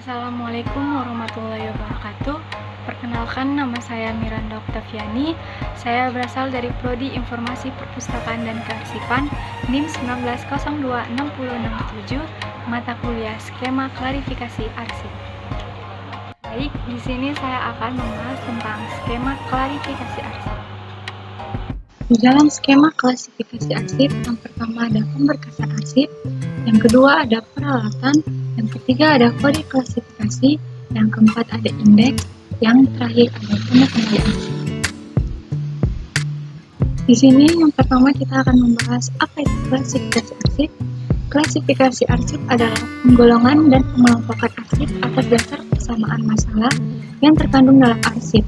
Assalamualaikum warahmatullahi wabarakatuh. Perkenalkan, nama saya Miranda Oktaviani. Saya berasal dari Prodi Informasi Perpustakaan dan Kearsipan NIM 19026067, mata kuliah Skema Klarifikasi Arsip. Baik, di sini saya akan membahas tentang skema klarifikasi arsip. Di dalam skema klasifikasi arsip, yang pertama ada pemberkasan arsip, yang kedua ada peralatan, yang ketiga ada kode klasifikasi, yang keempat ada indeks, yang terakhir ada tanda kembali arsip. Di sini yang pertama kita akan membahas apa itu klasifikasi arsip. Klasifikasi arsip adalah penggolongan dan pengelompokan arsip atas dasar kesamaan masalah yang terkandung dalam arsip.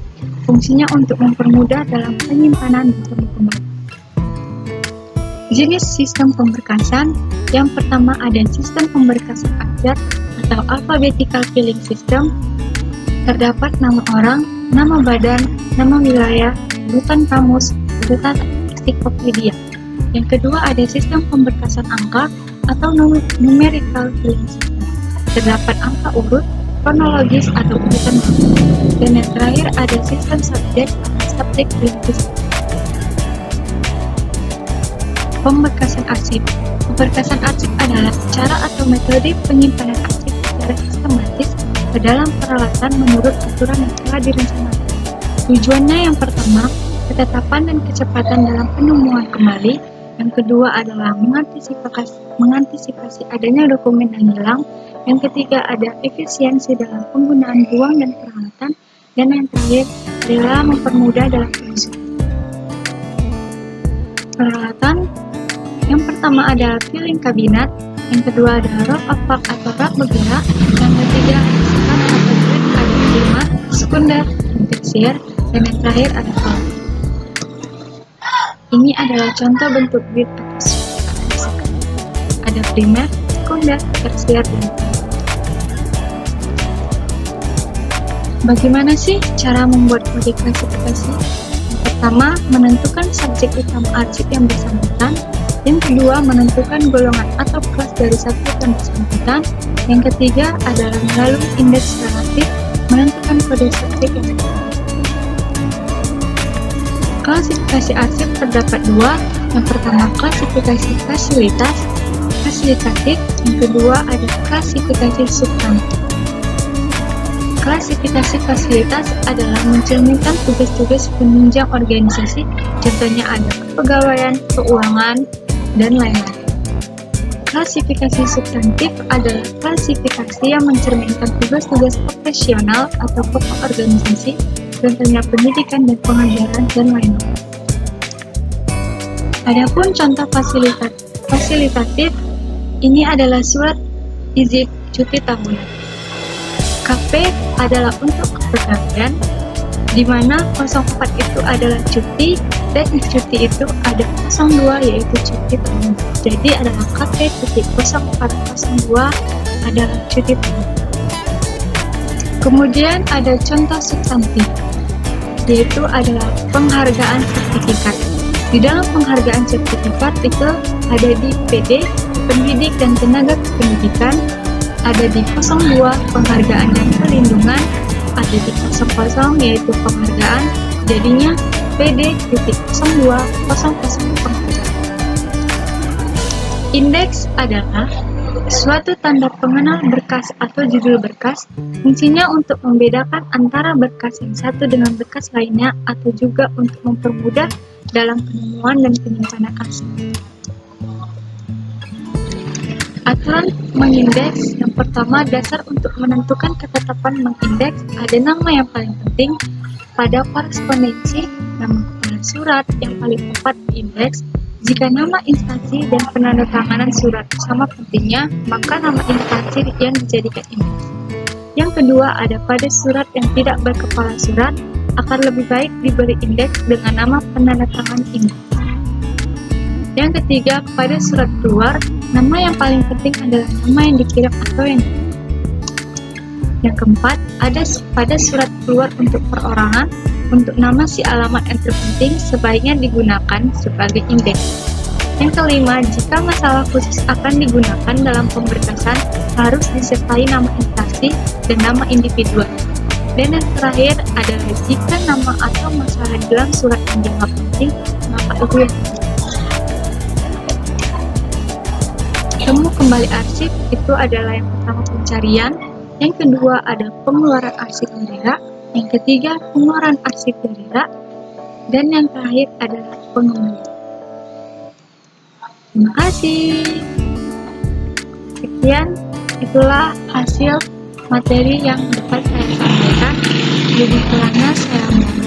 Fungsinya untuk mempermudah dalam penyimpanan dan pengembalian. Jenis sistem pemberkasan, yang pertama ada sistem pemberkasan abjad atau alphabetical filling system. Terdapat nama orang, nama badan, nama wilayah, urutan kamus, urutan ensiklopedia. Yang kedua ada sistem pemberkasan angka atau numerical filling system. Terdapat angka urut, kronologis atau urutan waktu. Dan yang terakhir ada sistem subjek atau subject filling system. Pemberkasan arsip. Pemberkasan arsip adalah cara atau metode penyimpanan arsip secara sistematis ke dalam peralatan menurut aturan yang telah direncanakan. Tujuannya yang pertama, ketetapan dan kecepatan dalam penemuan kembali. Yang kedua adalah mengantisipasi adanya dokumen yang hilang. Yang ketiga ada efisiensi dalam penggunaan ruang dan peralatan. Dan yang terakhir adalah mempermudah dalam penyusunan. Peralatan yang pertama ada filling kabinet, yang kedua ada roll of park atau rak bergerak, yang ketiga ada sekat atau grid, ada primer, sekunder, dan tersier, dan yang terakhir ada column. Ini adalah contoh bentuk grid atau sekat. Ada primer, sekunder, tersier, dan column. Bagaimana sih cara membuat kode klasifikasi? Yang pertama, menentukan subjek utama arsip yang bersangkutan. Yang kedua, menentukan golongan atau kelas dari subjek yang bersangkutan. Yang ketiga adalah melalui indeks relatif, menentukan kode subjek yang bersangkutan. Klasifikasi arsip terdapat dua. Yang pertama, klasifikasi fasilitatif. Yang kedua ada klasifikasi substantif. Klasifikasi fasilitas adalah mencerminkan tugas-tugas penunjang organisasi, contohnya ada kepegawaian, keuangan, dan lain-lain. Klasifikasi substantif adalah klasifikasi yang mencerminkan tugas-tugas profesional atau pokok organisasi, contohnya pendidikan dan pengajaran, dan lain-lain. Adapun contoh fasilitatif, ini adalah surat izin cuti tahunan. KP adalah untuk kepegawaian, di mana 04 itu adalah cuti, dan cuti itu ada 02 yaitu cuti tahunan. Jadi adalah KP cuti 0402 adalah cuti tahunan. Kemudian ada contoh substantif, yaitu adalah penghargaan sertifikat. Di dalam penghargaan sertifikat itu ada di PD, pendidik dan tenaga kependidikan, ada di 02 penghargaan dan perlindungan, ada di 00 yaitu penghargaan, jadinya PD.0200 penghargaan. Indeks adalah suatu tanda pengenal berkas atau judul berkas, fungsinya untuk membedakan antara berkas yang satu dengan berkas lainnya atau juga untuk mempermudah dalam penemuan dan penyimpanan arsip. Aturan mengindeks, yang pertama dasar untuk menentukan ketetapan mengindeks, ada nama yang paling penting pada korespondensi, nama kepala surat yang paling tepat diindeks. Jika nama instansi dan penandatanganan surat sama pentingnya, maka nama instansi yang dijadikan indeks. Yang kedua ada pada surat yang tidak berkepala surat, akan lebih baik diberi indeks dengan nama penandatangan indeks. Yang ketiga, pada surat keluar, nama yang paling penting adalah nama yang dikirim atau yang dikirim. Yang keempat, ada pada surat keluar untuk perorangan, untuk nama si alamat yang terpenting sebaiknya digunakan sebagai indeks. Yang kelima, jika masalah khusus akan digunakan dalam pemberkasan, harus disertai nama instansi dan nama individu. Dan yang terakhir adalah jika nama atau masalah dalam surat yang dianggap penting, maka itu yang temu kembali arsip itu adalah yang pertama pencarian, yang kedua adalah pengeluaran arsip daerah, yang ketiga pengeluaran arsip daerah, dan yang terakhir adalah pengembalian. Terima kasih. Sekian, itulah hasil materi yang dapat saya sampaikan. Lebih kurangnya saya mohon